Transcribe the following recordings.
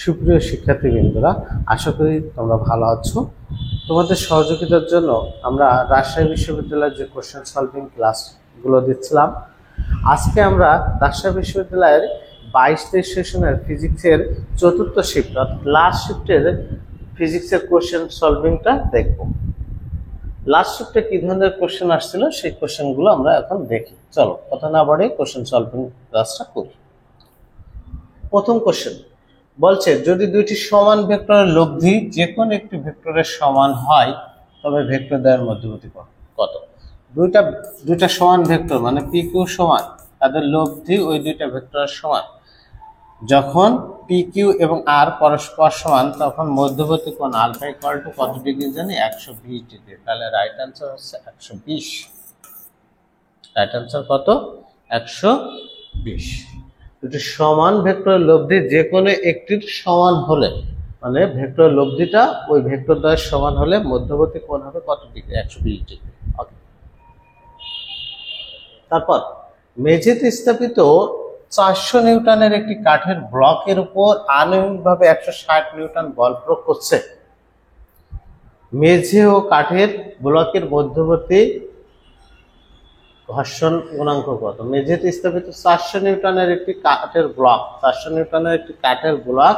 সুপ্রিয় শিক্ষার্থীবৃন্দরা, আশা করি তোমরা ভালো আছো। তোমাদের সহযোগিতার জন্য আমরা রাজশাহী বিশ্ববিদ্যালয়ের যে কোশ্চেন সলভিং ক্লাসগুলো দিচ্ছিলাম, আজকে আমরা রাজশাহী বিশ্ববিদ্যালয়ের 22-23 সেশনের ফিজিক্সের চতুর্থ শিফট অর্থাৎ লাস্ট শিফটের ফিজিক্সের কোশ্চেন সলভিংটা দেখব। লাস্ট শিফটে কি ধরনের কোশ্চেন আসছিল সেই কোশ্চেনগুলো আমরা এখন দেখি। চলো কথা না বাড়িয়ে কোশ্চেন সলভিং ক্লাসটা করি। প্রথম কোশ্চেন বলছে, যদি দুইটি সমান ভেক্টরের লব্ধি যে কোনো একটি ভেক্টরের সমান হয় তবে ভেক্টর দ্বয়ের মধ্যবর্তী কোণ কত? দুইটা সমান ভেক্টর মানে পি কিউ সমান, তাদের লব্ধি ওই দুইটা ভেক্টরের সমান। যখন পি কিউ এবং আর পরস্পর সমান তখন মধ্যবর্তী কোণ আলফা ইকুয়াল টু কত ডিগ্রি জানি? 120 ডিগ্রি। তাহলে রাইট আনসার হচ্ছে 120। রাইট আনসার কত? 120। দুটি সমান ভেক্টরের লব্ধি যে কোনো একটির সমান হলে, মানে ভেক্টরের লব্ধিটা ওই ভেক্টর দ্বয়ের সমান হলে মধ্যবর্তী কোণ হবে কত ডিগ্রি? 120 ডিগ্রি। ওকে। তারপর মেঝেতে স্থাপিত 400 নিউটনের একটি কাঠের ব্লকের উপর আনুমানিকভাবে 160 নিউটন বল প্রয়োগ করছে। মেঝে ও কাঠের ব্লকের মধ্যবর্তী ঘর্ষণ গুণাঙ্ক কত? মেঝেতে স্থাপিত 400 নিউটনের একটি কাঠের ব্লক, 400 নিউটনের একটি কাঠের ব্লক,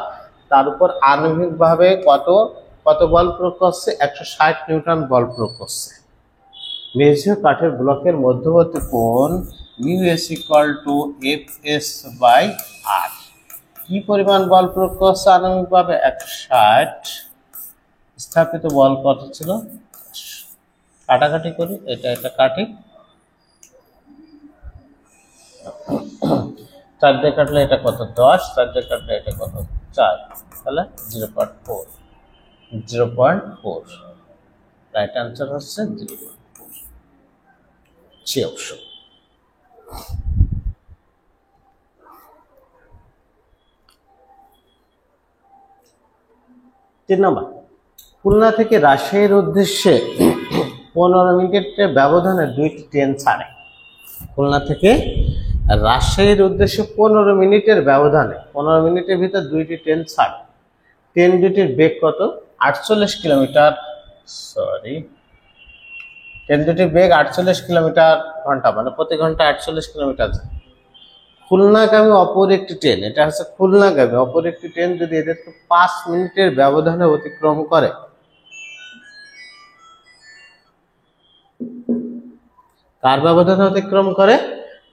তার উপর আনুমানিকভাবে কত বল প্রয়োগ করছে? 160 নিউটন বল প্রয়োগ করছে। মেঝে ও কাঠের ব্লকের মধ্যবর্তী কোণ μs = fs/r। কি পরিমাণ বল প্রয়োগ করছে আনুমানিকভাবে? 160। স্থাপিত বল কত ছিল? কাটাকাটি করি, এটা কাটি, 4 দিয়ে কাটলে এটা কত? 10, 4 দিয়ে কাটলে এটা কত? 4, তাহলে 0.4। রাইট আনসার হচ্ছে 0.4। সে অপশন। তিন নম্বর, খুলনা থেকে রাজশাহীর উদ্দেশ্যে 15 মিনিটের ব্যবধানে দুইটি ট্রেন ছাড়ে। খুলনা থেকে রাজশাহীর উদ্দেশ্যে 15 মিনিটের ব্যবধানে, 15 মিনিটের ভিতর দুইটি ট্রেন ছাড়ে। ট্রেন দুটির বেগ কত? 48 কিলোমিটার, ট্রেন দুটির বেগ 48 কিলোমিটার ঘন্টা, মানে প্রতি ঘন্টা 48 কিলোমিটার যায়। খুলনাগামী অপর একটি ট্রেন, এটা হচ্ছে খুলনাগামী অপর একটি ট্রেন যদি এদেরকে 5 মিনিটের ব্যবধানে অতিক্রম করে, কার ব্যবধানে অতিক্রম করে?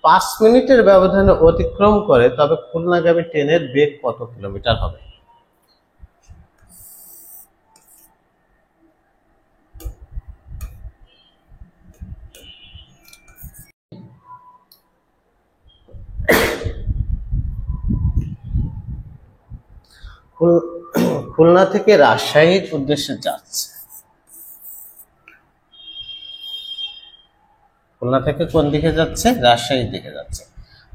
5 মিনিটের ব্যবধানে অতিক্রম করে, তবে খুলনাগামী ট্রেনের বেগ কত কিলোমিটার হবে? খুলনা থেকে রাজশাহীর উদ্দেশ্যে যাচ্ছে, খুলনা থেকে কোন দিকে যাচ্ছে? রাজশাহীর দিকে যাচ্ছে।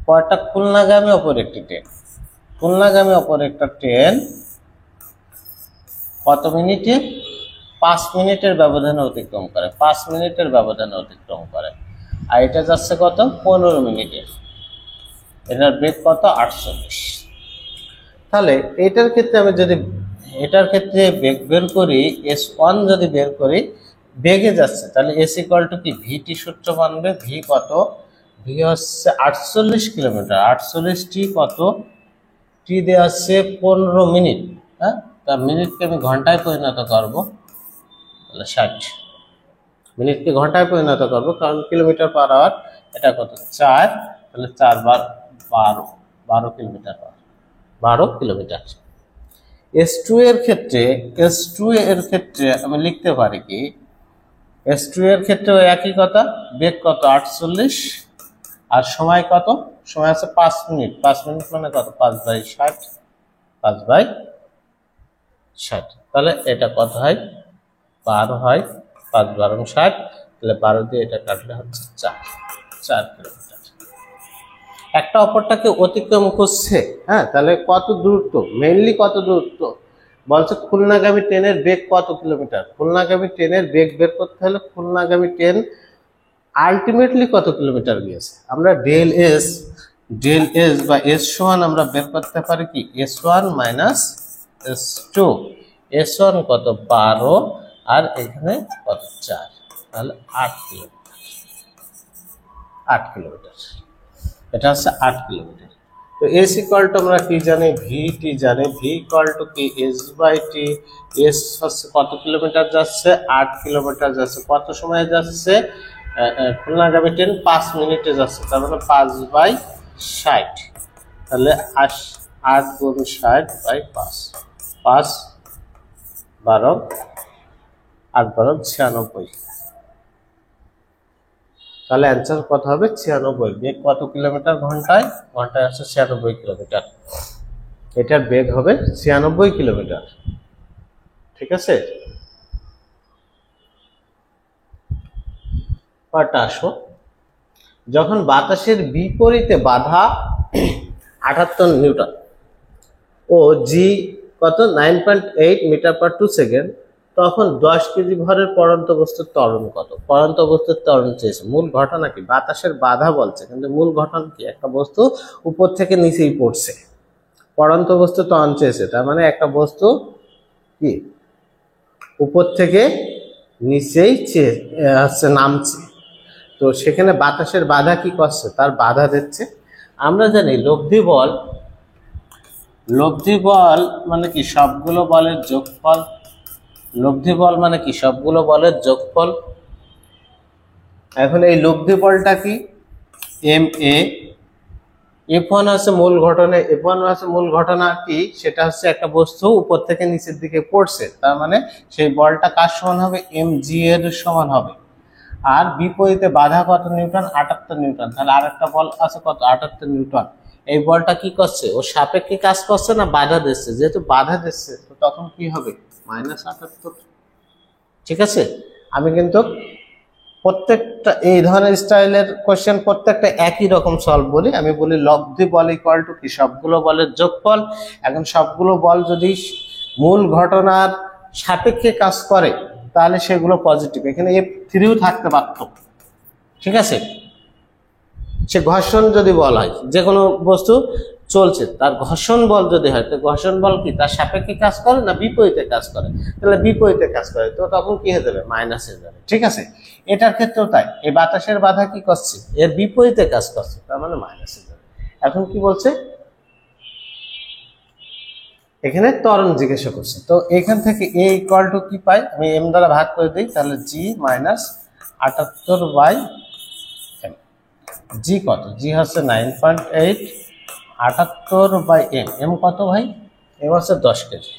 পরটা খুলনাগামী অপর একটি ট্রেন, খুলনাগামী অপর একটা ট্রেন কত মিনিটে? 5 মিনিটের ব্যবধানে অতিক্রম করে, 5 মিনিটের ব্যবধানে অতিক্রম করে। আর এটা যাচ্ছে কত? 15 মিনিটে। এটার বেগ কত? 48। তাহলে এটার ক্ষেত্রে আমি যদি বেগ বের করি, S1 যদি বের করি, বেগে যাচ্ছে, তাহলে S = কি? ভিটি সূত্র মানবে। ভি কত? ভি হচ্ছে 48 কিলোমিটার। 48টি কত? টি দেওয়া আছে 15 মিনিট। হ্যাঁ, তা মিনিটকে আমি ঘন্টায় পরিণত করব, তাহলে 60 মিনিটকে ঘন্টায় পরিণত করব, কারণ কিলোমিটার পার আওয়ার। এটা কত? 4, তাহলে 4 বার 12 কিলোমিটার, 12 কিলোমিটার। S2 এর ক্ষেত্রে আমি লিখতে পারি কি? S2 এর ক্ষেত্রে একই কথা, বেগ কত? 48, আর সময় কত? সময় আছে 5 মিনিট। 5 মিনিট মানে কত? 5/60, 5/60। তাহলে এটা কত হয়? 12 হয়, 5 × 12 = 60, তাহলে 12 দিয়ে এটা কাটলে হচ্ছে 4 কিলোমিটার। একটা অপরটাকে অতিক্রম করছে। হ্যাঁ, তাহলে কত দূরত্ব? মেইনলি কত দূরত্ব বলছে? খুলনাগামী ট্রেনের বেগ কত কিলোমিটার? খুলনাগামী ট্রেনের বেগ বের করতে হলে খুলনাগামী ট্রেন আলটিমেটলি কত কিলোমিটার গিয়েছে, আমরা ডেল এস বা S সমান আমরা বের করতে পারি কি? S1 - S2 S1 কত 12 আর এখানে কত 4, তাহলে 8 কিলোমিটার। 8 কিলোমিটার, এটা হচ্ছে 8 কিলোমিটার। তো S ইকুয়াল টু আমরা কি জানি, VT জানি, V ইকুয়াল টু কি S/T। S হচ্ছে কত কিলোমিটার যাচ্ছে, 8 কিলোমিটার যাচ্ছে। কত সময়ে যাচ্ছে, খুলনাগামী ট্রেন 5 মিনিটে যাচ্ছে, তার মানে 5/60। তাহলে 8 × 60/5, 5 12 8 12 96। তাহলে অ্যান্সার কত হবে, 96। বেগ কত কিলোমিটার ঘন্টায়, ঘন্টায় আছে 96 কিলোমিটার। এটার বেগ হবে 96 কিলোমিটার। ঠিক আছে, পার্টটা আসো। যখন বাতাসের বিপরীতে বাধা 78 নিউটন ও জি কত 9.8 মিটার পার 2 সেকেন্ড, তখন 10 কেজি ভরের পড়ন্ত বস্তুর ত্বরণ কত? পড়ন্ত বস্তুর ত্বরণ চেয়েছে। মূল ঘটনা কি, বাতাসের বাধা বলছে, কিন্তু মূল ঘটনা কি, একটা বস্তু উপর থেকে নিচেই পড়ছে, পড়ন্ত বস্তু ত্বরণ চেয়েছে। তার মানে একটা বস্তু কি উপর থেকে নিচেই হচ্ছে নামছে, তো সেখানে বাতাসের বাধা কি করছে, তার বাধা দিচ্ছে। আমরা জানি লব্ধি বল, লব্ধি বল মানে কি সবগুলো বলের যোগফল। লব্ধি বল মানে কি সবগুলো বলের যোগফল। এখন এই লব্ধি বলটা কি, MA। F1 হচ্ছে মূল ঘটনা, F1 হচ্ছে মূল ঘটনা কি, সেটা হচ্ছে একটা বস্তু উপর থেকে নিচের দিকে পড়ছে, তার মানে সেই বলটা কার সমান হবে, mg এর সমান হবে। আর বিপরীতে বাধা কত নিউটন, 78 নিউটন। তাহলে আরেকটা বল আছে কত, 78 নিউটন। এই বলটা কি করছে, ও সাপেক্ষে কাজ করছে না বাধা দিচ্ছে, যেহেতু বাধা দিচ্ছে তো তখন কি হবে, -78। ঠিক আছে, আমি কিন্তু প্রত্যেকটা এই ধরনের স্টাইলের কোশ্চেন প্রত্যেকটা একই রকম সলভ বলি। আমি বলি লব্ধি বল ইকুয়াল টু কি সবগুলো বলের যোগফল। এখন সবগুলো বল যদি মূল ঘটনার সাপেক্ষে কাজ করে তাহলে সেগুলো পজিটিভ, এখানে F3ও থাকতে পারত। ঠিক আছে, সে ঘর্ষণ যদি বল হয়, যে কোনো বস্তু চলছে তার ঘর্ষণ বল যদি হয়, তো ঘর্ষণ বল কি তার সাপেক্ষে কাজ করে না বিপরীতে কাজ করে, তাহলে বিপরীতে কাজ করে, তো তখন কি হয়ে যাবে, মাইনাস হয়ে যাবে। ঠিক আছে, এটার ক্ষেত্রেও তাই, এই বাতাসের বাধা কি করছে, এর বিপরীতে কাজ করছে, তার মানে মাইনাস হয়ে যাবে। এখন কি বলছে, এখানে ত্বরণ জিজ্ঞাসা করছে, তো এখান থেকে A ইকুয়াল টু কি পাই, আমি M দ্বারা ভাগ করে দিই, তাহলে G -78/m। জি কত, জি হচ্ছে 9.8, 78/m। M কত ভাই, M হচ্ছে 10 কেজি।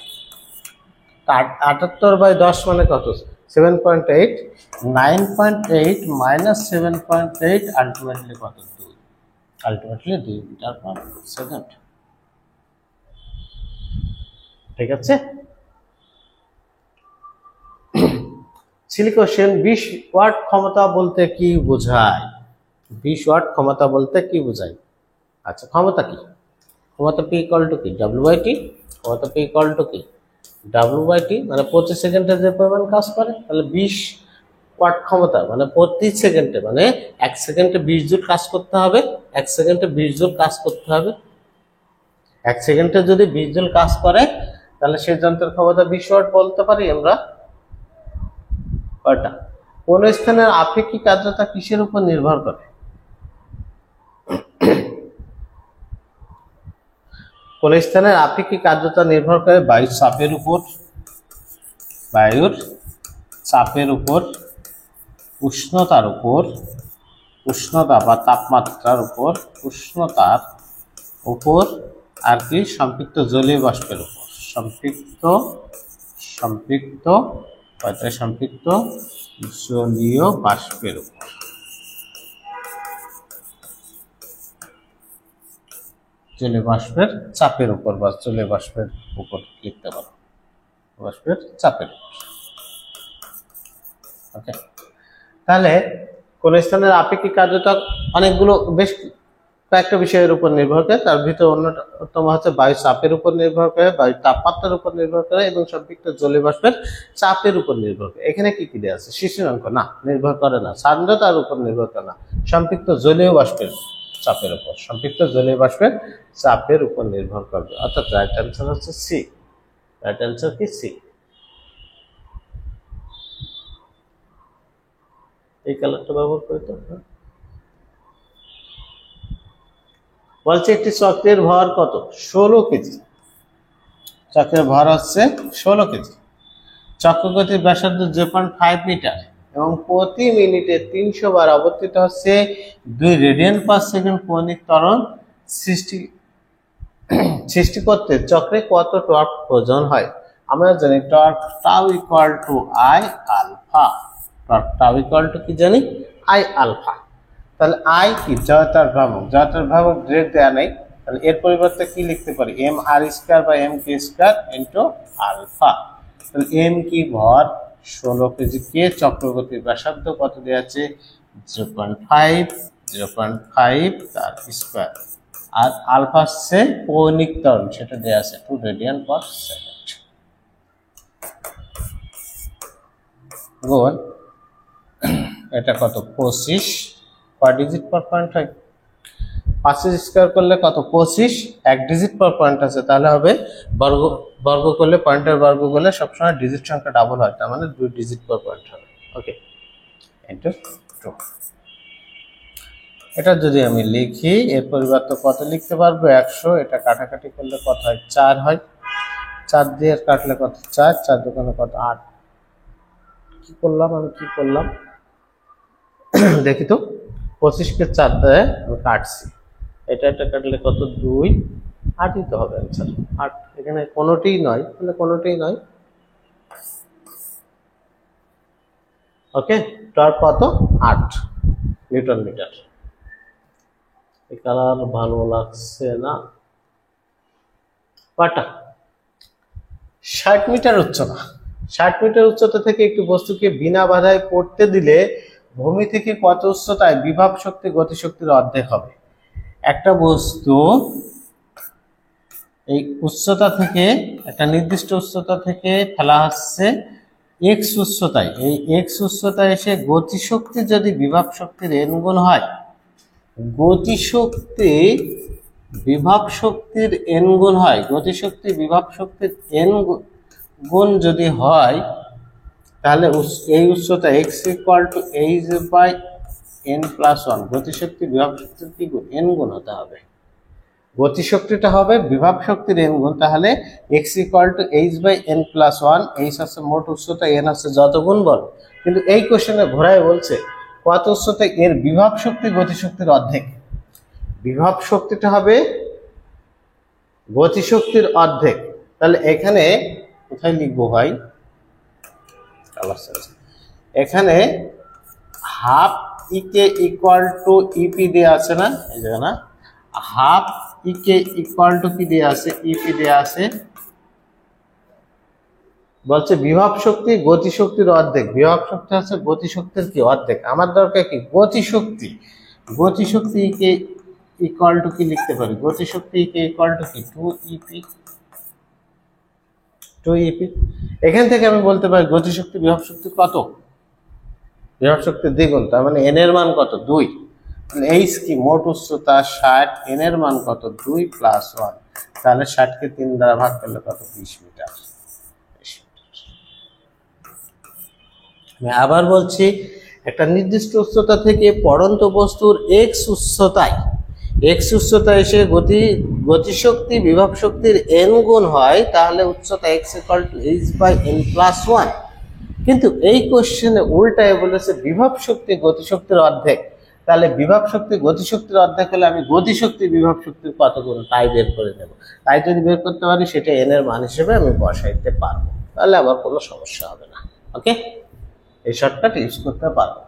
78/10 মানে কত, 7.8। 9.8 - 7.8 আলটিমেটলি কত, 2। Ultimately 2 metre per second. ঠিক আছে, কোশ্চেন 20 ওয়াট ক্ষমতা বলতে কি বোঝায়, 20 ওয়াট ক্ষমতা বলতে কি বোঝায়। আচ্ছা, ক্ষমতা কি, ক্ষমতা P ইকুয়াল টু কি W/T। ক্ষমতা P ইকুয়াল টু কি W/T, মানে প্রতি সেকেন্ডে যে পরিমাণ কাজ করে, তাহলে 20 ওয়াট ক্ষমতা মানে প্রতি সেকেন্ডে, মানে 1 সেকেন্ডে 20 জুল কাজ করতে হবে। 1 সেকেন্ডে 20 জুল কাজ করতে হবে। 1 সেকেন্ডে যদি 20 জুল কাজ করে তাহলে সেই যন্ত্রের ক্ষমতা 20 ওয়াট বলতে পারি আমরা। কয়টা, কোন স্থানের আপেক্ষিক আর্দ্রতা কিসের উপর নির্ভর করে, কোন স্থানের আপেক্ষিক আর্দ্রতা নির্ভর করে বায়ুর চাপের উপর, বায়ুর চাপের উপর, উষ্ণতার উপর, উষ্ণতা বা তাপমাত্রার উপর, উষ্ণতার উপর, আর কি সম্পৃক্ত জলীয় বাষ্পের উপর, সম্পৃক্ত জলীয় বাষ্পের উপর। জলীয় বাষ্পের চাপের উপর বা জলীয় বাষ্পের উপর লিখতে পারো, বাষ্পের চাপের উপর। ওকে, তাহলে কোন স্থানের আপেক্ষিক আর্দ্রতা অনেকগুলো বেশ কয়েকটা বিষয়ের উপর নির্ভর করে, তার ভিতরে অন্যতম হচ্ছে বায়ু চাপের উপর নির্ভর করে, বায়ু তাপমাত্রার উপর নির্ভর করে এবং সম্পৃক্ত জলীয় বাষ্পের চাপের উপর নির্ভর করে। এখানে কি কি দেওয়া আছে, শিশির অঙ্ক না, নির্ভর করে না। সান্দ্রতার উপর নির্ভর করে না, সম্পৃক্ত জলীয় বাষ্পের চাপের উপর, সম্পৃক্ত জলীয় বাষ্পের চাপের উপর নির্ভর করবে। অর্থাৎ রাইট অ্যান্সার হচ্ছে সি। রাইট অ্যান্সার কি সি। এই কালারটা ব্যবহার করে তো বলছে একটি চক্রের ভর কত? 16 কেজি। চক্রের ভর হচ্ছে 16 কেজি। চক্রগতির ব্যাসার্ধ 0.5 মিটার এবং প্রতি মিনিটে 300 বার আবর্তিত হচ্ছে 2 রেডিয়ান পার সেকেন্ড কৌণিক ত্বরণ সৃষ্টি করতে চক্রে কত টর্ক প্রয়োজন হয়? আমরা জানি torque tau equal to I alpha. Torque tau equal to কি জানি? I alpha. তাহলে আই কি? জড়তার ভ্রামক। জড়তার ভ্রামক ডিরেক্ট দেওয়া নেই, তাহলে এর পরিবর্তে কি লিখতে পারি? এম আর স্কয়ার বা M K square into alpha. তাহলে এম কি? ভর 16 কেজি। কে? চক্রগতির ব্যাসার্ধ কত দেওয়া আছে? 0.5 তার স্কয়ার। আর আলফা হচ্ছে কৌণিক ত্বরণ, সেটা দেওয়া আছে 2 রেডিয়ান পার সেকেন্ড। গুণ এটা কত? 25। কয় ডিজিট পার পয়েন্ট হয়? 5 স্কয়ার করলে কত? 25। 1 ডিজিট পার পয়েন্ট আছে, তাহলে হবে বর্গ। বর্গ করলে, পয়েন্টের বর্গ করলে সবসময় ডিজিট সংখ্যা ডাবল হয়, তার মানে 2 ডিজিট পার পয়েন্ট হবে। ওকে, ইন্টু 2। এটা যদি আমি লিখি, এর পরিবর্তে কত লিখতে পারবো? 100। এটা কাটাকাটি করলে কত হয়? 4 হয়। 4 দিয়ে কাটলে কত? 4। 4 দোকানে কত? 8। কি করলাম আমি? কি করলাম দেখি তো। 25কে 4 দিয়ে আমি কাটছি। এটা কাটলে কত? 2। 8ই তো হবে আনসার। 8। এখানে কোনোটিই নয়, তাহলে কোনোটিই নয়। ওকে, টর্ক কত? 8 নিউটন মিটার। এই কালার ভালো লাগছে না। কয়টা? 60 মিটার উচ্চতা। 60 মিটার উচ্চতা থেকে একটি বস্তুকে বিনা বাধায় পড়তে দিলে ভূমি থেকে কত উচ্চতায় বিভব শক্তি গতিশক্তির অর্ধেক হবে? একটা বস্তু এই উচ্চতা থেকে, একটা নির্দিষ্ট উচ্চতা থেকে ফেলা হচ্ছে এক্স উচ্চতায়। এই এক্স উচ্চতায় এসে গতিশক্তি যদি বিভব শক্তির n গুণ হয়, গতিশক্তি বিভব শক্তির n গুণ হয়, গতিশক্তি বিভব শক্তির n গুণ যদি হয়, তাহলে এই উচ্চতা x equal to h by n plus 1। গতিশক্তি বিভব শক্তির কি গুণ? n গুণ হতে হবে। গতিশক্তিটা হবে বিভব শক্তির n গুণ, তাহলে x equal to h by n plus 1। h হচ্ছে মোট উচ্চতা, n হচ্ছে যত গুণ বল। কিন্তু এই কোশ্চেনে ঘোরায় বলছে কত উচ্চতা? এর বিভব শক্তি গতিশক্তির অর্ধেক। বিভব শক্তিটা হবে গতিশক্তির অর্ধেক। তাহলে এখানে কোথায় লিখবো ভাই? এখানে half E K equal to E P দেওয়া আছে না? এই জায়গা না, হাফ ইকে ইকুয়াল টু কি দেওয়া আছে? ইপি দেওয়া আছে। বলছে বিভব শক্তি গতিশক্তির অর্ধেক। বিভব শক্তি হচ্ছে গতিশক্তির কি? অর্ধেক। আমার দরকার কি? গতিশক্তি। গতিশক্তি ইকে ইকুয়াল টু কি লিখতে পারি? গতিশক্তি ইকে ইকুয়াল টু কি? 2 ইপি। এখান থেকে আমি বলতে পারি গতিশক্তি বিভব শক্তি কত? বিভব শক্তির দ্বিগুণ, তার মানে n এর মান কত? 2। h কি? মোট উচ্চতা 60, n এর মান কত? 2 প্লাস 1। তাহলে 60 কে 3 দ্বারা ভাগ করলে কত? 20 মিটার। আমি আবার বলছি, একটা নির্দিষ্ট উচ্চতা থেকে পড়ন্ত বস্তুর x উচ্চতায় এসে গতিশক্তি বিভব শক্তির n গুণ হয়, তাহলে উচ্চতা x equal to h by n plus 1। কিন্তু এই কোশ্চেনে উল্টায় বলেছে বিভব শক্তি গতিশক্তির অর্ধেক। তাহলে বিভব শক্তি গতিশক্তির অর্ধেক হলে আমি গতিশক্তি বিভব শক্তির কত গুণ তাই বের করে নেব। তাই যদি বের করতে পারি, সেটা n এর মান হিসেবে আমি বসাইতে পারবো, তাহলে আমার কোনো সমস্যা হবে না। ওকে, এই শর্টকাট ইউজ করতে পারবো।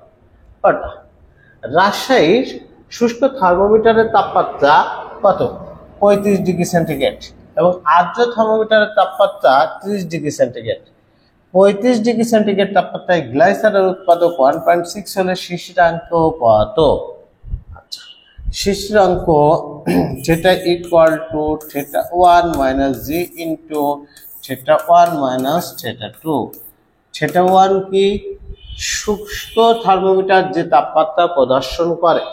রাজশাহীর শুষ্ক থার্মোমিটারের তাপমাত্রা কত? 35 ডিগ্রি সেন্টিগ্রেড এবং আর্দ্র থার্মোমিটারের তাপমাত্রা 30 ডিগ্রি সেন্টিগ্রেড। 35 ডিগ্রি সেন্টিগ্রেড তাপমাত্রায় গ্লাইসারের উৎপাদক 1.6 হলে শিশিরাঙ্ক কত? আচ্ছা, শিশিরাঙ্ক যেটা equal to θ1 minus G into θ1 minus θ2। θ1 কি? শুষ্ক থার্মোমিটার যে তাপমাত্রা প্রদর্শন করে,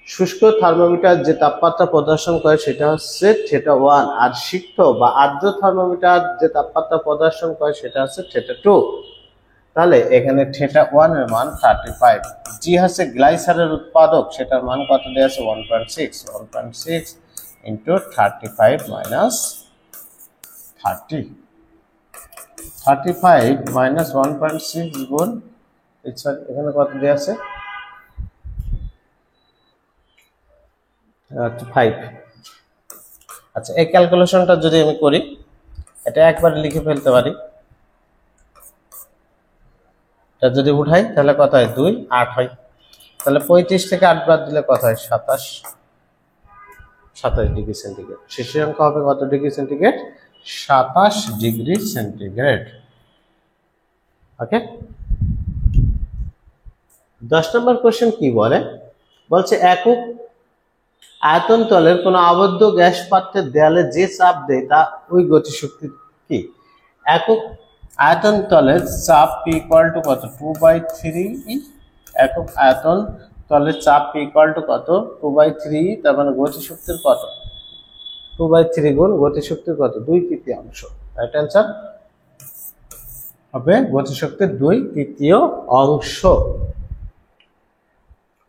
শুষ্ক থার্মোমিটার যে তাপমাত্রা প্রদর্শন করে সেটা হচ্ছে θ1, আর সিক্ত বা আর্দ্র থার্মোমিটার যে তাপমাত্রা প্রদর্শন করে সেটা হচ্ছে θ2। তাহলে এখানে θ1 এর মান 35। জি হচ্ছে গ্লাইসারের উৎপাদক, সেটার মান কত দেওয়া আছে 1.6 ইন্টু 35 মাইনাস 30, 35 মাইনাস 1.6 গুণ এখানে কত দেওয়া আছে 5। আচ্ছা, এই ক্যালকুলেশনটা যদি আমি করি, এটা একবার লিখে ফেলতে পারি। এটা যদি উঠাই তাহলে কত হয় 2, 8 হয়। তাহলে 35 থেকে 8 বাদ দিলে কত হয় 27 ডিগ্রি সেন্টিগ্রেড। শিশির অঙ্ক হবে কত ডিগ্রি সেন্টিগ্রেড 27 ডিগ্রি সেন্টিগ্রেড। ওকে, 10 নম্বর কোশ্চেন কি বলে, বলছে একক আয়তন তলের কোন আবদ্ধ গ্যাস পাত্রের দেয়ালে যে চাপ দেয় তা ওই গতিশক্তি কি? একক আয়তন তলের চাপ P ইকুয়াল টু কত 2/3, একক আয়তন তলের চাপ P ইকুয়াল টু কত 2/3, তার মানে গতিশক্তির কত 2/3 গুণ গতিশক্তির কত 2/3। রাইট অ্যান্সার হবে গতিশক্তির 2/3।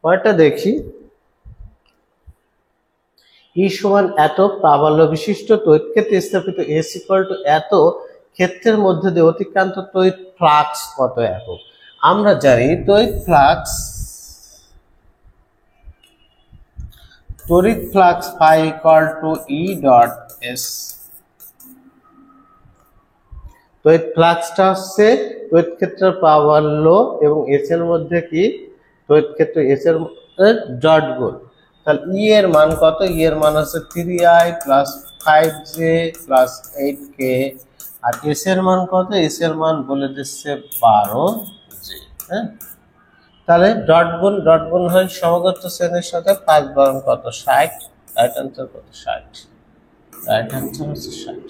পরেরটা দেখি, ই সমান এত প্রাবল্য বিশিষ্ট তড়িৎ ক্ষেত্রে স্থাপিত এস ইকুয়াল টু এত ক্ষেত্রের মধ্যে দিয়ে অতিক্রান্ত তড়িৎ ফ্লাক্স কত একক? আমরা জানি তড়িৎ flux phi equal to E dot S. তড়িৎ ফ্লাক্সটা হচ্ছে তড়িৎ ক্ষেত্রের প্রাবল্য এবং এস এর মধ্যে কি তড়িৎ ক্ষেত্র এস এর ডট গুণ। তাহলে ই এর মান কত? ই এর মান হচ্ছে 3i plus 5j plus 8k, আর এস এর মান কত? এস এর মান বলে দিচ্ছে 12j। হ্যাঁ, তাহলে ডট গুণ হয় সমগত শ্রেণীর সাথে 5 বরং কত 60। রাইট অ্যান্সার কত 60। রাইট অ্যান্সার হচ্ছে 60।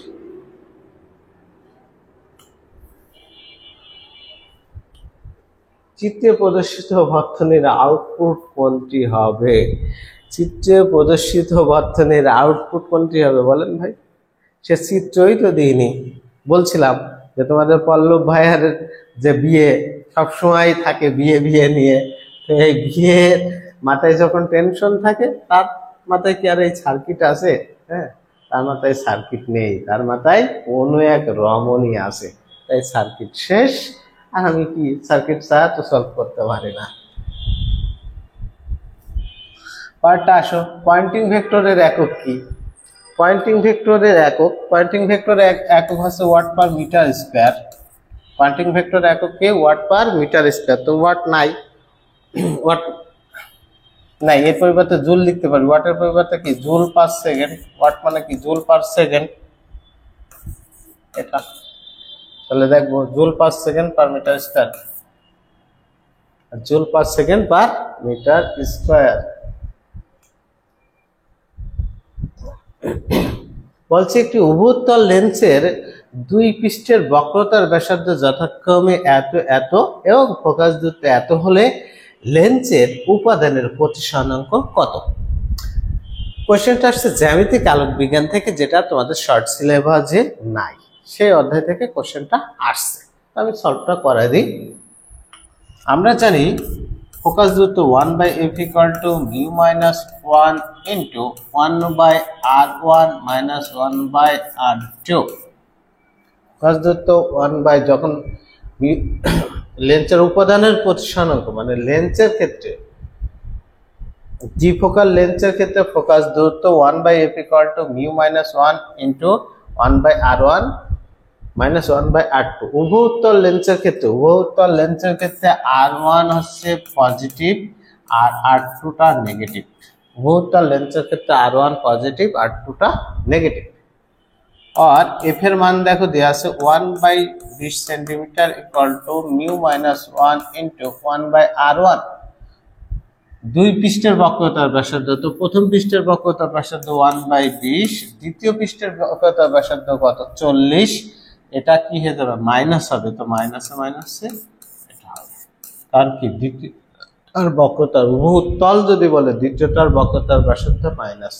চিত্রে প্রদর্শিত বর্তনীর আউটপুট কোনটি হবে? চিত্রে প্রদর্শিত বর্তনীর আউটপুট কোনটি হবে বলেন ভাই? সে চিত্রই তো দিইনি। বলছিলাম যে তোমাদের পল্লব ভাইয়ের যে বিয়ে সবসময় থাকে বিয়ে নিয়ে, তো এই বিয়ের মাথায় যখন টেনশন থাকে তার মাথায় কি আর এই সার্কিট আছে? হ্যাঁ, তার মাথায় সার্কিট নেই, তার মাথায় কোনো এক রমণী আছে, তাই সার্কিট শেষ। আর আমি কি সার্কিট ছাড়া তো সলভ করতে পারি না। পার্টটা আসো, পয়েন্টিং ভেক্টরের একক কি? পয়েন্টিং ভেক্টরের একক হচ্ছে watt per metre square. Poynting vector একক কি? Watt per metre square. তো ওয়াট নাই, ওয়াট নাই, এর পরিবর্তে জুল লিখতে পারি। ওয়াটের পরিবর্তে কি জুল পার সেকেন্ড। ওয়াট মানে কি জুল পার সেকেন্ড, এটা। তাহলে দেখবো joule per second per metre square, joule per second per metre square. বলছে একটি উভুতল লেন্সের দুই পৃষ্ঠের বক্রতার ব্যাসার্ধ যথাক্রমে এত এত এবং ফোকাস দূরত্ব এত হলে লেন্সের উপাদানের প্রতিসরাঙ্ক কত? কোশ্চেনটা আসছে জ্যামিতিক আলোক বিজ্ঞান থেকে, যেটা তোমাদের শর্ট সিলেবাসে নাই, সেই অধ্যায় থেকে কোশ্চেনটা আসছে। আমি সলভটা করাই দিই। আমরা জানি ফোকাস দূরত্ব 1/f equal to mu minus 1 into 1/r1 minus 1/r2। Focus দূরত্ব 1 যখন লেন্সের উপাদানের প্রতিসরাঙ্ক মানে লেন্সের ক্ষেত্রে দ্বিফোকাল লেন্সের ক্ষেত্রে ফোকাস দূরত্ব 1/f equal to mu minus 1 into 1/r1 minus 1/r2। উভয়তল লেন্সের ক্ষেত্রে r1 হচ্ছে পজিটিভ আর r2টা নেগেটিভ। উভয়তল লেন্সের ক্ষেত্রে r1 পজিটিভ r2টা নেগেটিভ। আর f এর মান দেখো দেয়া আছে 1/20 centimetre equal to mu minus 1 into 1/r1। দুই পৃষ্ঠের বক্রতার ব্যাসার্ধ, তো প্রথম পৃষ্ঠের বক্রতার ব্যাসার্ধ 1/20, দ্বিতীয় পৃষ্ঠের বক্রতার ব্যাসার্ধ কত 40। এটা কি হয়ে যাবে মাইনাস হবে, তো মাইনাসে এটা হবে। কারণ কি দ্বিতীয় আর বক্রতার উভয় তল যদি বলে দ্বিতীয়টার বক্রতার ব্যাসার্ধ মাইনাস।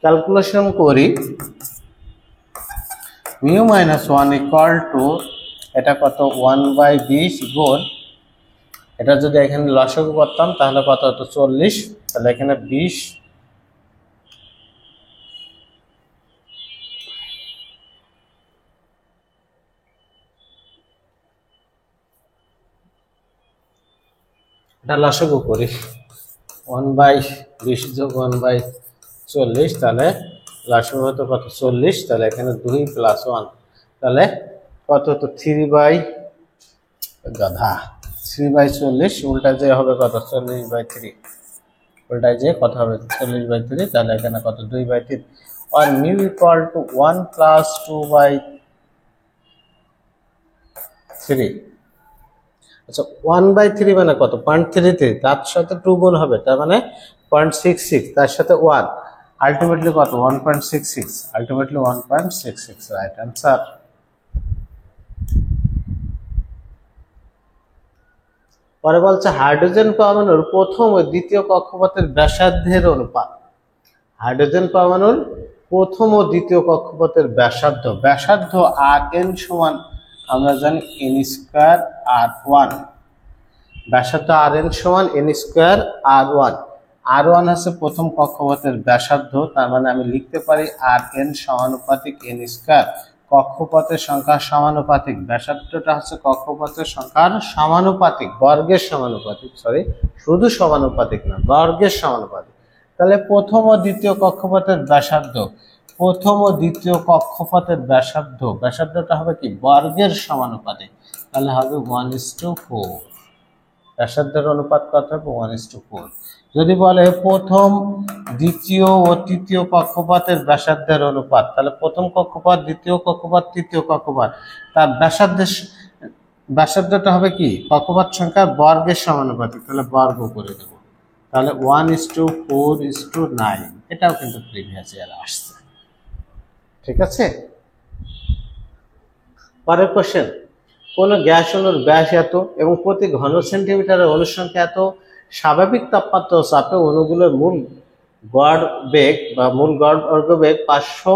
ক্যালকুলেশন করি, মিউ মাইনাস 1 ইকুয়াল টু এটা কত 1/20 গুণ এটা যদি এখানে লসাগু করতাম তাহলে কত হতো 40, তাহলে এখানে 20 এটা লসাগু করি 1/20 যোগ 1/40 তাহলে লসাগু হতো কত 40, তাহলে এখানে 2 + 1 তাহলে কত হতো 3/40 উল্টা যে হবে কত 40/3, উল্টায় যে কত হবে 40/3, তাহলে এখানে কত 2/3 আর মিউ ইকুয়াল টু 1 + 2/3। আচ্ছা 1/3 মানে কত 0.33, তার সাথে 2 গুণ হবে তার মানে 0.66, তার সাথে 1 আলটিমেটলি কত 1.66, আলটিমেটলি 1.66 রাইট অ্যান্সার। পরে বলছে হাইড্রোজেন পরমাণুর প্রথম ও দ্বিতীয় কক্ষপথের ব্যাসার্ধের অনুপাত। হাইড্রোজেন পরমাণুর প্রথম ও দ্বিতীয় কক্ষপথের ব্যাসার্ধ Rn সমান আমরা জানি n² R1, ব্যাসার্ধ Rn সমান n² R1। R1 হচ্ছে প্রথম কক্ষপথের ব্যাসার্ধ, তার মানে আমি লিখতে পারি Rn সমানুপাতিক n², কক্ষপথের সংখ্যার সমানুপাতিক, ব্যাসার্ধটা হচ্ছে কক্ষপথের সংখ্যার সমানুপাতিক, বর্গের সমানুপাতিক, শুধু সমানুপাতিক না বর্গের সমানুপাতিক। তাহলে প্রথম ও দ্বিতীয় কক্ষপথের ব্যাসার্ধ, প্রথম ও দ্বিতীয় কক্ষপথের ব্যাসার্ধটা হবে কি বর্গের সমানুপাতিক, তাহলে হবে 1:4, ব্যাসার্ধের অনুপাত কত হবে 1:4। যদি বলে প্রথম দ্বিতীয় ও তৃতীয় কক্ষপথের ব্যাসার্ধের অনুপাত, তাহলে প্রথম কক্ষপথ দ্বিতীয় কক্ষপথ তৃতীয় কক্ষপথ তার ব্যাসার্ধটা হবে কি কক্ষপথ সংখ্যার বর্গের সমানুপাতিক, তাহলে বর্গ করে দেব, তাহলে 1:4:9, এটাও কিন্তু প্রিভিয়াস ইয়ার আসছে। ঠিক আছে, পরের কোশ্চেন, কোন গ্যাস অণুর ব্যাস এত এবং প্রতি ঘন সেন্টিমিটারের অনুসংখ্যা এত, স্বাভাবিক তাপমাত্রা ও চাপে অণুগুলোর মূল গড় বেগ বা মূল গড় বর্গবেগ 500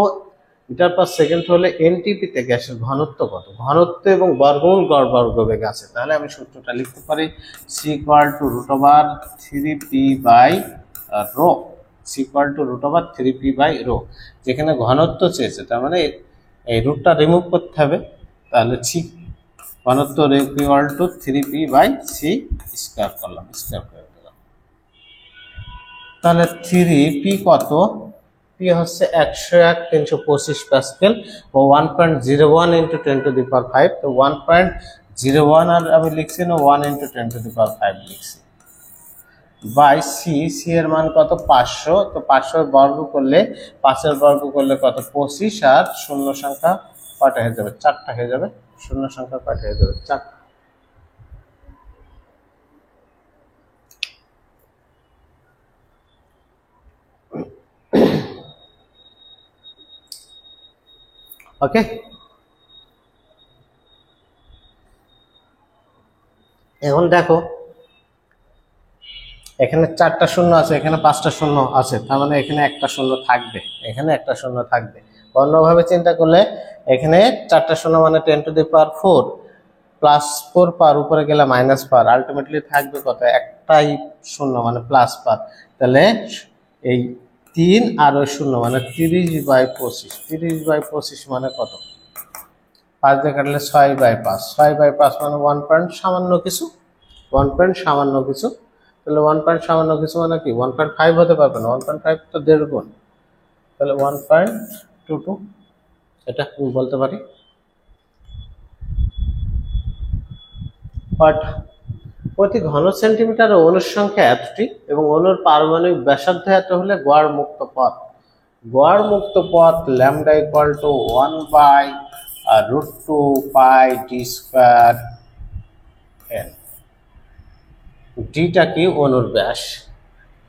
মিটার/সেকেন্ড হলে এনটিপিতে গ্যাসের ঘনত্ব কত? ঘনত্ব এবং বর্গমূল গড় বর্গবেগ আছে, তাহলে আমি সূত্রটা লিখতে পারি c = √3p/ρ, যেখানে ঘনত্ব চেয়েছে তার মানে এই রুটটা রিমুভ করতে হবে, তাহলে c ঘনত্ব = 3p/c² করলাম, স্কয়ার করে দিলাম। তাহলে 3p কত, p হচ্ছে 101 325 প্যাসকেল ও 1.01 × 10⁵, তো 1.01 আর আমি লিখছি না 1 × 10⁵ লিখছি, বাই c এর মান কত 500, তো 500 বর্গ করলে 5 বর্গ করলে কত 25, আর শূন্য সংখ্যা কয়টা হয়ে যাবে 4টা হয়ে যাবে, শূন্য সংখ্যা কয়টা হয়ে যাবে 4টা। ওকে, এখন দেখো এখানে 4টা শূন্য আছে, এখানে 5টা শূন্য আছে, তার মানে এখানে একটা শূন্য থাকবে, এখানে একটা শূন্য থাকবে। অন্যভাবে চিন্তা করলে এখানে 4টা শূন্য মানে 10⁴ +4 পার উপরে গেলে - পার, আলটিমেটলি থাকবে কত একটাই শূন্য মানে +পার, তাহলে এই 3 আর ওই শূন্য মানে 30/25, 30/25 মানে কত 5 দিয়ে কাটলে 6/5, 6/5 মানে 1 পয়েন্ট সামান্য কিছু, 1 পয়েন্ট সামান্য কিছু, তাহলে 1 পয়েন্ট সামান্য কিছু মানে কি 1.5 হতে পারবে না, 1.5 তো 1.5 গুণ, তাহলে 1.22 এটা বলতে পারি। প্রতি ঘন সেন্টিমিটারে অণুর সংখ্যা এতটি এবং অণুর পারমাণবিক ব্যাসার্ধ এত হলে গড় মুক্ত পথ λ = 1/√2πd²n, ডিটা কি অণুর ব্যাস,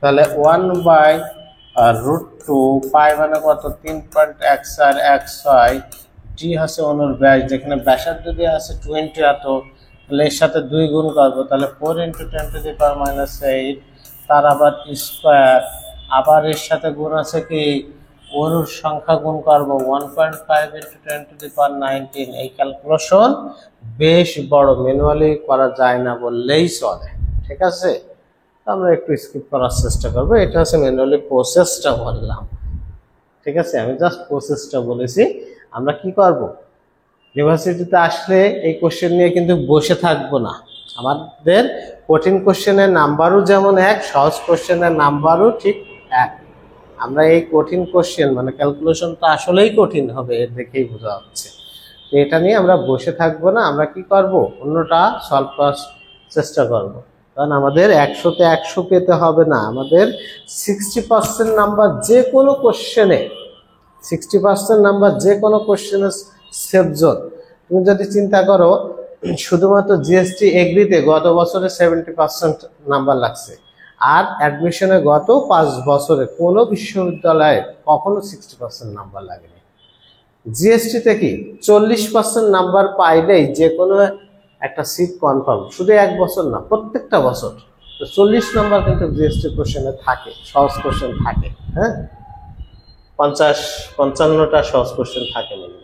তাহলে 1/√2π মানে কত 3.1416, ডি হচ্ছে অণুর ব্যাস, যেখানে ব্যাসার্ধ দেওয়া আছে 20 এত, তাহলে এর সাথে 2 গুণ করবো, তাহলে 4 × 10⁻⁸, তার আবার স্কোয়ার, আবার এর সাথে গুণ আছে কি অনুর সংখ্যা গুণ করবো 1.5 × 10⁻19। এই ক্যালকুলেশন বেশ বড়, ম্যানুয়ালি করা যায় না বললেই চলে, ঠিক আছে। আমরা একটু স্কিপ করার চেষ্টা করবো, এটা হচ্ছে ম্যানুয়ালি প্রসেসটা বললাম, ঠিক আছে। আমি জাস্ট প্রসেসটা বলেছি। আমরা কি করব, ইউনিভার্সিটিতে আসলে এই কোশ্চেন নিয়ে কিন্তু বসে থাকবো না। আমাদের কঠিন কোশ্চেনের নাম্বারও যেমন এক, সহজ কোশ্চেনের নাম্বারও ঠিক এক। আমরা এই কঠিন কোশ্চেন মানে ক্যালকুলেশনটা আসলেই কঠিন হবে, এর দেখেই বোঝা যাচ্ছে। তো এটা নিয়ে আমরা বসে থাকবো না, আমরা কি করব, অন্যটা সলভ করার চেষ্টা করব। কারণ আমাদের 100-তে 100 পেতে হবে না, আমাদের 60% নাম্বার যে কোনো কোশ্চেনে, 60% নাম্বার যে কোনো কোশ্চেনে সেফ জোন। তুমি যদি চিন্তা করো, শুধুমাত্র জিএসটি এগ্রিতে গত বছরে 70% নাম্বার লাগছে, আর অ্যাডমিশনে গত 5 বছরে কোনো বিশ্ববিদ্যালয়ে কখনো 60% নাম্বার লাগেনি। জিএসটিতে কি 40% নাম্বার পাইলেই যে কোনো একটা সিট কনফার্ম, শুধু 1 বছর না, প্রত্যেকটা বছর। তো 40 নাম্বার কিন্তু জিএসটি কোশ্চেনে থাকে, সহজ কোশ্চেন থাকে, হ্যাঁ, 50-55টা সহজ কোশ্চেন থাকে মিনিমাম।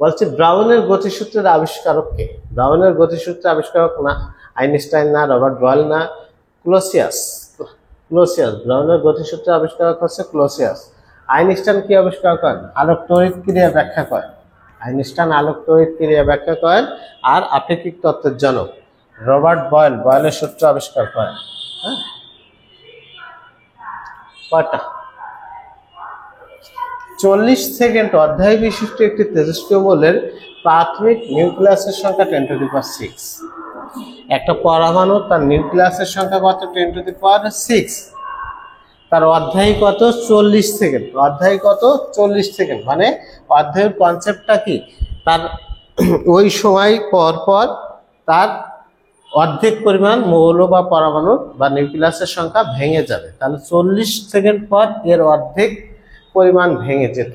বলছি ব্রাউনের গতিসূত্রের আবিষ্কারক কে? ব্রাউনের গতিসূত্রের আবিষ্কারক না আইনস্টাইন, না রবার্ট বয়েল, না ক্লোসিয়াস। ব্রাউনের গতিসূত্রের আবিষ্কারক হচ্ছে ক্লোসিয়াস। আইনস্টাইন কি আবিষ্কার করেন? আলোক তড়িৎ ক্রিয়া ব্যাখ্যা করেন। আইনস্টাইন আলোক তড়িৎ ক্রিয়া ব্যাখ্যা করেন। আর আপেক্ষিক তত্ত্বের জনক রবার্ট বয়েল, বয়েলের সূত্র আবিষ্কার করেন। হ্যাঁ, কয়টা? 40 সেকেন্ড অধ্যায় বিশিষ্ট একটি তেজস্ক্রিয় মৌলের প্রাথমিক নিউক্লিয়াসের সংখ্যা 10⁶। একটা পরমাণু তার নিউক্লিয়াসের সংখ্যা কত? 10⁶। তার অধ্যায় কত? 40 সেকেন্ড। অধ্যায় কত? 40 সেকেন্ড। মানে অধ্যায়ের কনসেপ্টটা কি, তার ওই সময় পর পর তার অর্ধেক পরিমাণ মৌল বা পরমাণু বা নিউক্লিয়াসের সংখ্যা ভেঙে যাবে। তাহলে 40 সেকেন্ড পর এর অর্ধেক পরিমাণ ভেঙে যেত।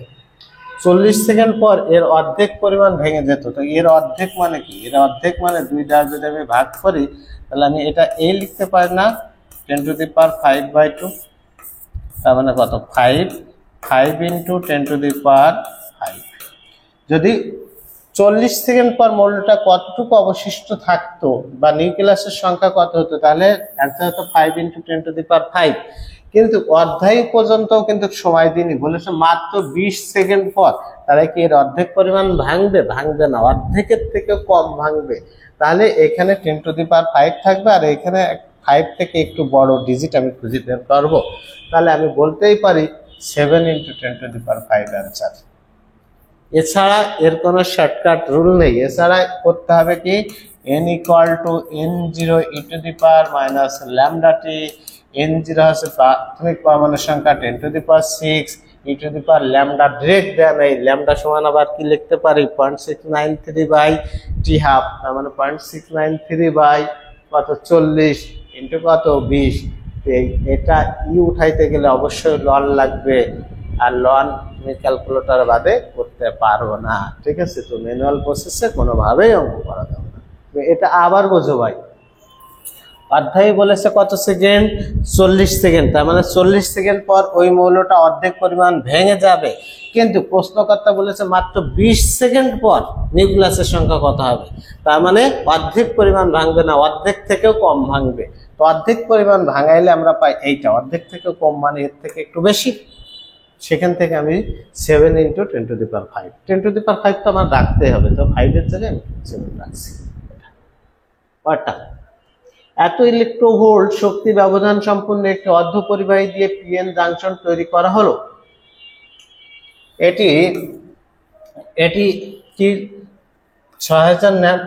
40 সেকেন্ড পর এর অর্ধেক পরিমাণ ভেঙে যেত। তো এর অর্ধেক মানে কি? এর অর্ধেক মানে 2 দ্বারা যদি আমি ভাগ করি, তাহলে আমি এটা এই লিখতে পারি না, 10⁵/2। তার মানে কত? 5 × 10⁵। যদি 40 সেকেন্ড পর মৌলটা কতটুকু অবশিষ্ট থাকতো বা নিউক্লিয়াসের সংখ্যা কত হতো, তাহলে অ্যান্সার হতো 5 × 10⁵। কিন্তু অর্ধেক পর্যন্ত কিন্তু সময় দিনই, বলেছে মাত্র 20 সেকেন্ড পর। তাহলে কি এর অর্ধেক পরিমাণ ভাঙবে? ভাঙবে না, অর্ধেকের থেকে কম ভাঙবে। তাহলে এখানে 10⁵ থাকবে, আর এখানে 5 থেকে একটু বড় ডিজিট আমি খুঁজে বের করবো। তাহলে আমি বলতেই পারি 7 × 10⁵ অ্যান্সার। এছাড়া এর কোনো শর্টকাট রুল নেই। এছাড়া করতে হবে কি, n = n0 e⁻⁻λt। n0 হচ্ছে প্রাথমিক পরমাণুর সংখ্যা 10⁶, e⁻λ ডিরেক্ট দেয়া নেই। ল্যামডা সমান আবার কি লিখতে পারি? 0.693/t², তার মানে 0.693 কত? 40 ইন্টু কত? 20। এটা উঠাইতে গেলে অবশ্যই লন লাগবে, আর লন আমি ক্যালকুলেটর বাদে করতে পারবো না, ঠিক আছে। তো ম্যানুয়াল প্রসেসে কোনোভাবেই অঙ্ক করা যাবে না। এটা আবার বোঝো ভাই, অধ্যায় বলেছে কত সেকেন্ড? 40 সেকেন্ড। তার মানে 40 সেকেন্ড পর ওই মৌলটা অর্ধেক পরিমাণ ভেঙে যাবে। কিন্তু প্রশ্নকর্তা বলেছে মাত্র 20 সেকেন্ড পর নিউক্লিয়াসের সংখ্যা কত হবে। তার মানে অর্ধেক পরিমাণ ভাঙবে না, অর্ধেক থেকেও কম ভাঙবে। তো অর্ধেক পরিমাণ ভাঙাইলে আমরা পাই এইটা, অর্ধেক থেকেও কম মানে এর থেকে একটু বেশি। সেখান থেকে আমি 7 × 10⁵। 10⁵ তো আমার রাখতে হবে, তো 5-এর জায়গায় আমি 7 রাখছি। কয়টা? এত ইলেকট্রোভোল্ট শক্তি ব্যবধান সম্পূর্ণ একটি অর্ধপরিবাহী দিয়ে পিএন জাংশন তৈরি করা হলো। এটি কি 6000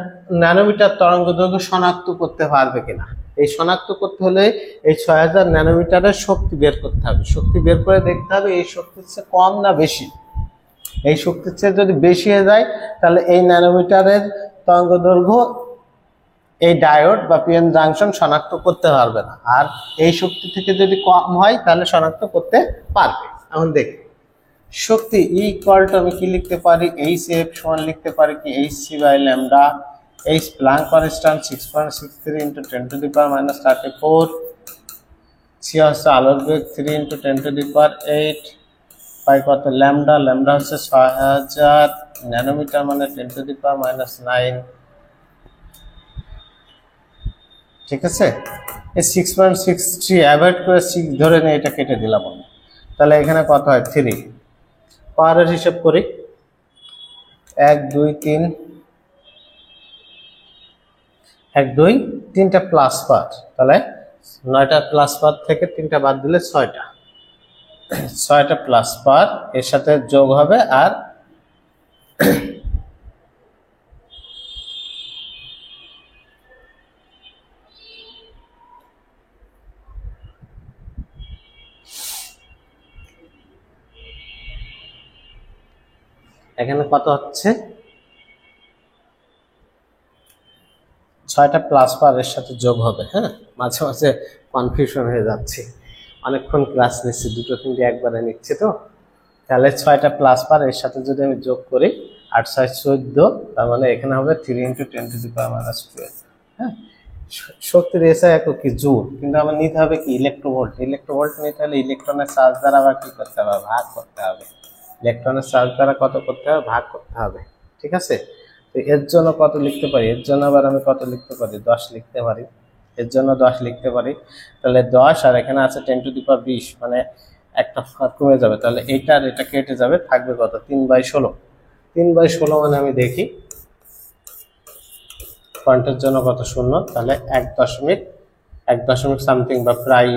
ন্যানোমিটার তরঙ্গ দৈর্ঘ্য শনাক্ত করতে পারবে কিনা? এই শনাক্ত করতে হলে এই 6000 ন্যানোমিটারের শক্তি বের করতে হবে। শক্তি বের করে দেখতে হবে এই শক্তির চেয়ে কম না বেশি। এই শক্তির চেয়ে যদি বেশি হয়ে যায়, তাহলে এই ন্যানোমিটারের তরঙ্গ দৈর্ঘ্য এই ডায়োড বা পিএন জাংশন শনাক্ত করতে পারবে না। আর এই শক্তি থেকে যদি কম হয়, তাহলে শনাক্ত করতে পারবে। এখন দেখি শক্তি E = আমি কি লিখতে পারি? Hf সমান লিখতে পারি কি? Hc/λ H Planck constant 6.63 into 10 to the power minus 34. C হচ্ছে আলোর বেগ 3 into 10 to the power 8 পাই কত ল্যামডা, ল্যামডা হচ্ছে 6000 ন্যানোমিটার মানে 10 to the power minus 9। ঠিক আছে, এই 6.63 অ্যাভয়েড করে 6 ধরে নিয়ে এটা কেটে দিলাম আমি, তাহলে এখানে কত হয় 3। পাওয়ারের হিসাব করি 1 2 3 1 2 3টা প্লাস পাওয়ার, তাহলে 9টা প্লাস পাওয়ার থেকে 3টা বাদ দিলে 6টা, 6টা প্লাস পাওয়ার এর সাথে যোগ হবে আর এখানে কত হচ্ছে 6টা প্লাস পাওয়ার এর সাথে যোগ হবে। হ্যাঁ, মাঝে মাঝে কনফিউশন হয়ে যাচ্ছে, অনেকক্ষণ ক্লাস নিচ্ছি, দুটো তিনটে একবারে নিচ্ছি তো। তাহলে 6টা প্লাস পাওয়ার এর সাথে যদি আমি যোগ করি 8 6 14, তার মানে এখানে হবে 3 into 10 to the power minus 12। হ্যাঁ, শক্তির এসআই একক কি জুল, কিন্তু আমার নিতে হবে কি ইলেকট্রোভোল্ট। ইলেকট্রোভোল্ট নিতে হলে ইলেকট্রনের চার্জ দ্বারা আবার কি করতে হবে, ভাগ করতে হবে। ইলেকট্রনের চার্জ দ্বারা কত করতে হবে, ভাগ করতে হবে। ঠিক আছে, তো এর জন্য কত লিখতে পারি, এর জন্য আবার আমি কত লিখতে পারি 10 লিখতে পারি, এর জন্য 10 লিখতে পারি। তাহলে 10 আর এখানে আছে 10 to the power 20, মানে একটা কমে যাবে, তাহলে এইটা আর এটা কেটে যাবে, থাকবে কত 3/16। 3/16 মানে আমি দেখি পয়েন্টের জন্য কত শূন্য, তাহলে 1 দশমিক সামথিং বা প্রায়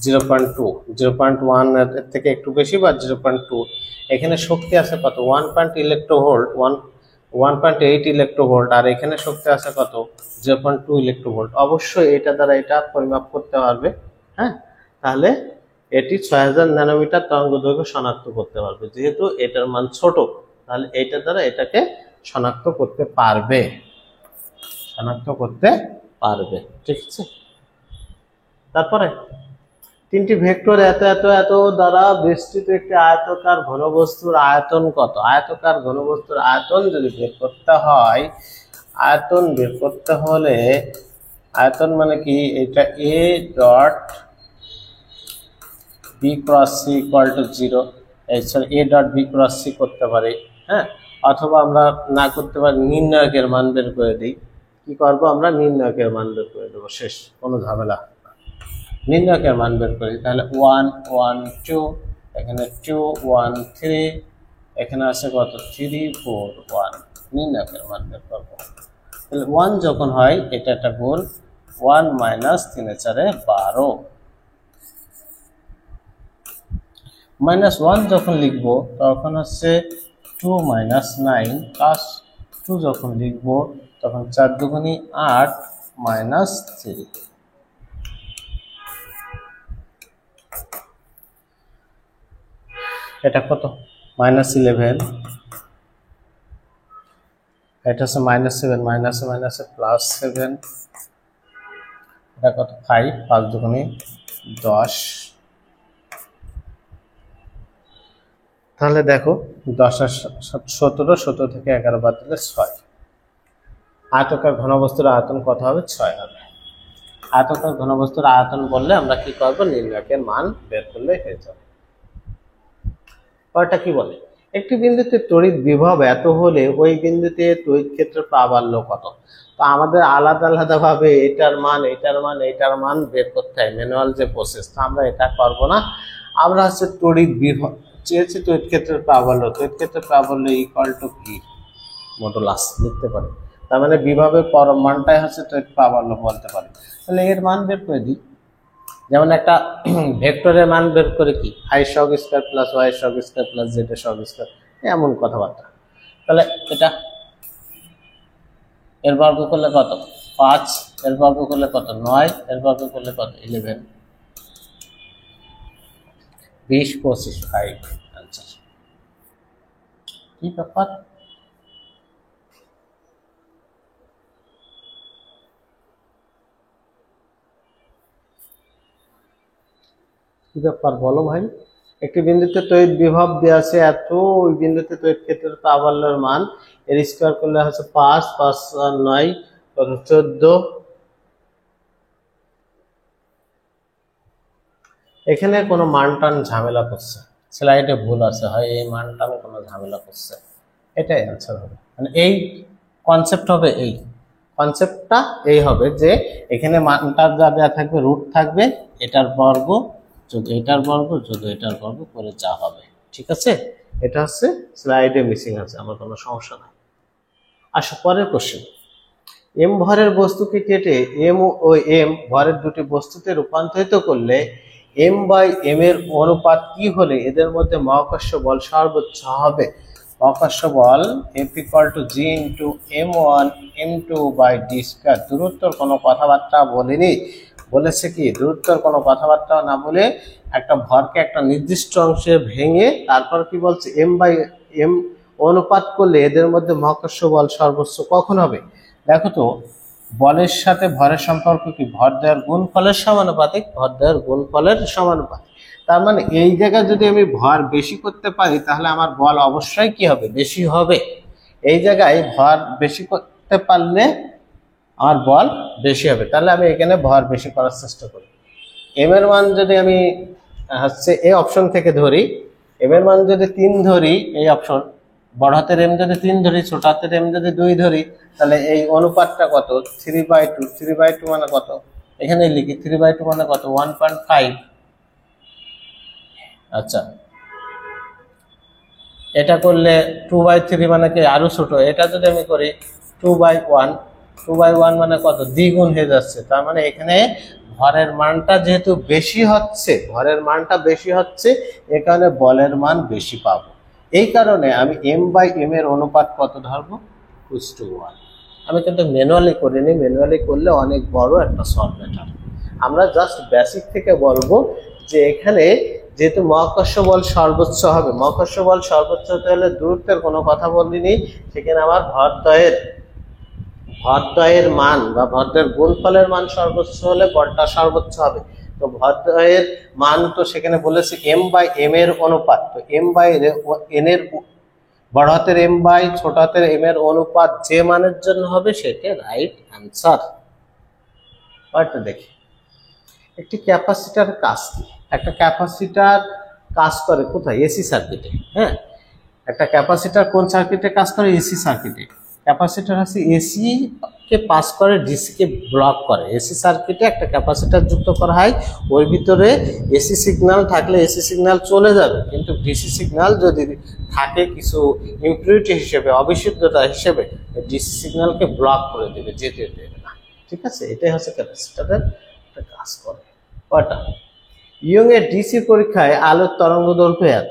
0.2 0.1 এর থেকে একটু বেশি বা 0.2। এখানে শক্তি আছে কত 1 ইলেকট্রোভোল্ট 1.8 ইলেকট্রোভোল্ট, আর এখানে শক্তি আছে কত 0.2 ইলেকট্রোভোল্ট। অবশ্যই এটা দ্বারা এটা পরিমাপ করতে পারবে। হ্যাঁ, তাহলে এটি 6000 ন্যানোমিটার তরঙ্গ দৈর্ঘ্য শনাক্ত করতে পারবে। যেহেতু এটার মান ছোট, তাহলে এটা দ্বারা এটাকে শনাক্ত করতে পারবে, শনাক্ত করতে পারবে। ঠিক আছে, তারপরে 3টি ভেক্টর এত এত এত দ্বারা বেষ্টিত একটি আয়তকার ঘনবস্তুর আয়তন কত। আয়তকার ঘনবস্তুর আয়তন যদি বের করতে হয়, আয়তন বের করতে হলে আয়তন মানে কি, এটা a dot b cross c equal to 0, a dot b cross c করতে পারি। হ্যাঁ, অথবা আমরা না করতে পারি নির্ণায়কের মান বের করে দিই। কি করবো আমরা, নির্ণায়কের মান বের করে দেবো, শেষ, কোনো ঝামেলা। নির্ণায়কের মান বের করি, তাহলে 1 1 2, এখানে 2 1 3, এখানে আছে কত 3 4 1। নির্ণায়কের মান বের করবো, তাহলে 1 যখন হয় এটা একটা গুণ, 1 মাইনাস 3 4 12, মাইনাস 1 যখন লিখবো তখন হচ্ছে 2 মাইনাস 9 প্লাস 2 যখন লিখবো তখন 4 দুগুণী 8 মাইনাস 3। এটা কত -11, এটা হচ্ছে -7, মাইনাসে মাইনাসে +7, এটা কত 5, 5 দুগুণী 10। তাহলে দেখো 10 আর 17, 17 থেকে 11 বাদ দিলে 6। আয়তকার ঘনবস্তুর আয়তন কত হবে, 6 হবে। আয়তকার ঘনবস্তুর আয়তন বললে আমরা কি করব, নির্ণায়কের মান বের করলে হয়ে যাবে। পরেরটা কি বলে, একটি বিন্দুতে তড়িৎ বিভব এত হলে ওই বিন্দুতে তড়িৎ ক্ষেত্রের প্রাবল্য কত। তো আমাদের আলাদা আলাদা ভাবে এটার মান এটার মান এটার মান বের করতে হয়, ম্যানুয়াল যে প্রসেস, তো আমরা এটা করব না। আমরা হচ্ছে তড়িৎ বিভব চেয়েছি, তড়িৎ ক্ষেত্রের প্রাবল্য, তড়িৎ ক্ষেত্রের প্রাবল্য ইকুয়াল টু কি মডুলাস লিখতে পারি। তার মানে বিভবের পরম মানটাই হচ্ছে তড়িৎ প্রাবল্য বলতে পারি। তাহলে এর মান বের করে দিই, যেমন একটা ভেক্টরের মান বের করে কি i সহগ স্কয়ার প্লাস y সহগ স্কয়ার প্লাস z সহগ স্কয়ার, এমন কথাবার্তা। তাহলে এটা এর বর্গ করলে কত 5, এর বর্গ করলে কত 9, এর বর্গ করলে কত 11, 20 25 5 आंसर। কি ব্যাপার, কি ব্যাপার বলো ভাই। একটি বিন্দুতে তড়িৎ বিভব দেওয়া আছে এত, ওই বিন্দুতে তড়িৎ ক্ষেত্রের প্রাবল্যের মান এর স্কয়ার করলে হচ্ছে 5, 5 আর 9 কত 14। এখানে কোনো মান টান ঝামেলা করছে, স্লাইডে ভুল আছে, হয় এই মান টান কোনো ঝামেলা করছে, এটাই অ্যান্সার হবে। মানে এই কনসেপ্ট হবে, এই কনসেপ্টটা এই হবে যে এখানে মানটা যা দেওয়া থাকবে রুট থাকবে, এটার বর্গ যোগ এটার বর্গ যোগ এটার বর্গ করে যা হবে, ঠিক আছে। এটা হচ্ছে স্লাইডে মিসিং আছে, আমার কোনো সমস্যা নাই। আসো পরের কোশ্চেন। এম ভরের বস্তুকে কেটে এম ও এম ভরের দুটি বস্তুতে রূপান্তরিত করলে এম বাই এম এর অনুপাত কি হলে এদের মধ্যে মহাকর্ষ বল সর্বোচ্চ হবে? মহাকর্ষ বল F = G × m1 m2 / d²। দূরত্বর কোনো কথাবার্তা বলেনি, বলেছে কি দূরত্বর কোনো কথাবার্তা না বলে একটা ভরকে একটা নির্দিষ্ট অংশে ভেঙে তারপর কি বলছে এম বাই এম অনুপাত করলে এদের মধ্যে মহাকর্ষ বল সর্বোচ্চ কখন হবে? দেখো তো, বলের সাথে ভরের সম্পর্ক কি? ভর দেওয়ার গুণফলের সমানুপাতিক, ভর দেওয়ার গুণফলের সমানুপাতিক। তার মানে এই জায়গায় যদি আমি ভর বেশি করতে পারি তাহলে আমার বল অবশ্যই কি হবে? বেশি হবে। এই জায়গায় ভর বেশি করতে পারলে আমার বল বেশি হবে, তাহলে আমি এখানে ভর বেশি করার চেষ্টা করি। এম এর মান যদি আমি হচ্ছে এই অপশন থেকে ধরি, এম এর মান যদি 3 ধরি, এই অপশন বড় হাতের এম যদি 3 ধরি, ছোট হাতের এম যদি 2 ধরি, তাহলে এই অনুপাতটা কত? 3/2। 3/2 মানে কত? এখানে লিখি 3/2 মানে কত? 1.5। আচ্ছা, এটা করলে 2/3 মানে কি আরো ছোট। এটা যদি আমি করি 2/1, 2/1 মানে কত? দ্বিগুণ হয়ে যাচ্ছে। তার মানে এখানে ভরের মানটা যেহেতু বেশি হচ্ছে, ভরের মানটা বেশি হচ্ছে, এ কারণে বলের মান বেশি পাবো। এই কারণে আমি m/m এর অনুপাত কত ধরবো? 2:1। আমি কিন্তু ম্যানুয়ালি করিনি, ম্যানুয়ালি করলে অনেক বড় একটা সলভ ম্যাটার। আমরা জাস্ট বেসিক থেকে বলবো যে এখানে যেহেতু মহাকর্ষ বল সর্বোচ্চ হবে, মহাকর্ষ বল সর্বোচ্চ হতে হলে দূরত্বের কোনো কথা বলিনি, সেখানে আমার ভরদ্বয়ের মান বা ভরদ্বয়ের গুণফলের মান সর্বোচ্চ হলে বলটা সর্বোচ্চ হবে। তো ভরদ্বয়ের মান তো সেখানে বলেছে m/m এর অনুপাত। তো m/n এর বড় হাতের m বাই ছোট হাতের m এর অনুপাত যে মানের জন্য হবে সেটা রাইট অ্যান্সার। পরেরটা দেখি, একটি ক্যাপাসিটর কাজ কি? একটা ক্যাপাসিটর কাজ করে কোথায়? এসি সার্কিটে। হ্যাঁ, একটা ক্যাপাসিটর কোন সার্কিটে কাজ করে? এসি সার্কিটে। ক্যাপাসিটর হচ্ছে এসি কে পাস করে, ডিসি কে ব্লক করে। এসি সার্কিটে একটা ক্যাপাসিটর যুক্ত করা হয়, ওর ভিতরে এসি সিগন্যাল থাকলে এসি সিগন্যাল চলে যাবে, কিন্তু ডিসি সিগন্যাল যদি থাকে কিছু ইমপিউরিটি হিসেবে, অবিশুদ্ধতা হিসেবে, ডিসি সিগন্যালকে ব্লক করে দেবে, যেতে দেবে না। ঠিক আছে, এটাই হচ্ছে ক্যাপাসিটরের একটা কাজ করে। কয়টা? ইয়ং এর ডিসি পরীক্ষায় আলোর তরঙ্গ দৈর্ঘ্য এত,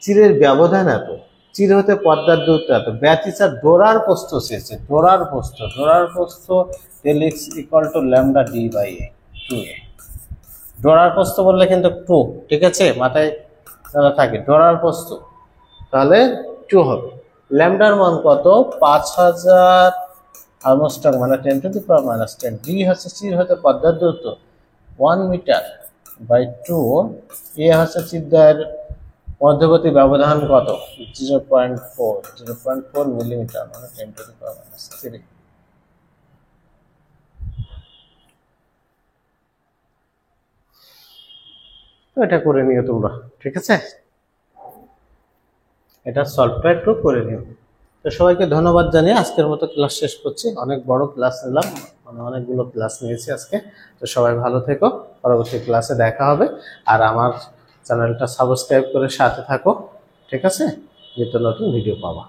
চিরের ব্যবধান এত, চির হতে পর্দার দূরত্ব এত, ব্যতিচার ডোরার প্রস্থ চেয়েছে। ডোরার প্রস্থ ∆x = λd/a 2a। ডোরার প্রস্থ বললে কিন্তু 2, ঠিক আছে, মাথায় থাকে ডোরার প্রস্থ, তাহলে 2 হবে। ল্যামডার মান কত? 5000 আর্মস্ট্রং মানে 10⁻⁻10। ডি হচ্ছে চির হতে পর্দার দূরত্ব 1 মিটার/2। এ হচ্ছে চিরদ্বয়ের মধ্যবর্তী ব্যবধান কত? 0.4 মিলিমিটার মানে 10⁻³ এটা করে নিও তোমরা, ঠিক আছে, এটা সলভটা একটু করে নিও। তো সবাইকে ধন্যবাদ জানিয়ে আজকের মতো ক্লাস শেষ করছি। অনেক বড় ক্লাস নিলাম, মানে অনেকগুলো ক্লাস নিয়েছি আজকে। তো সবাই ভালো থেকো, পরবর্তী ক্লাসে দেখা হবে। আর আমার চ্যানেলটা সাবস্ক্রাইব করে সাথে থাকো, ঠিক আছে, নিত্য নতুন ভিডিও পাবা।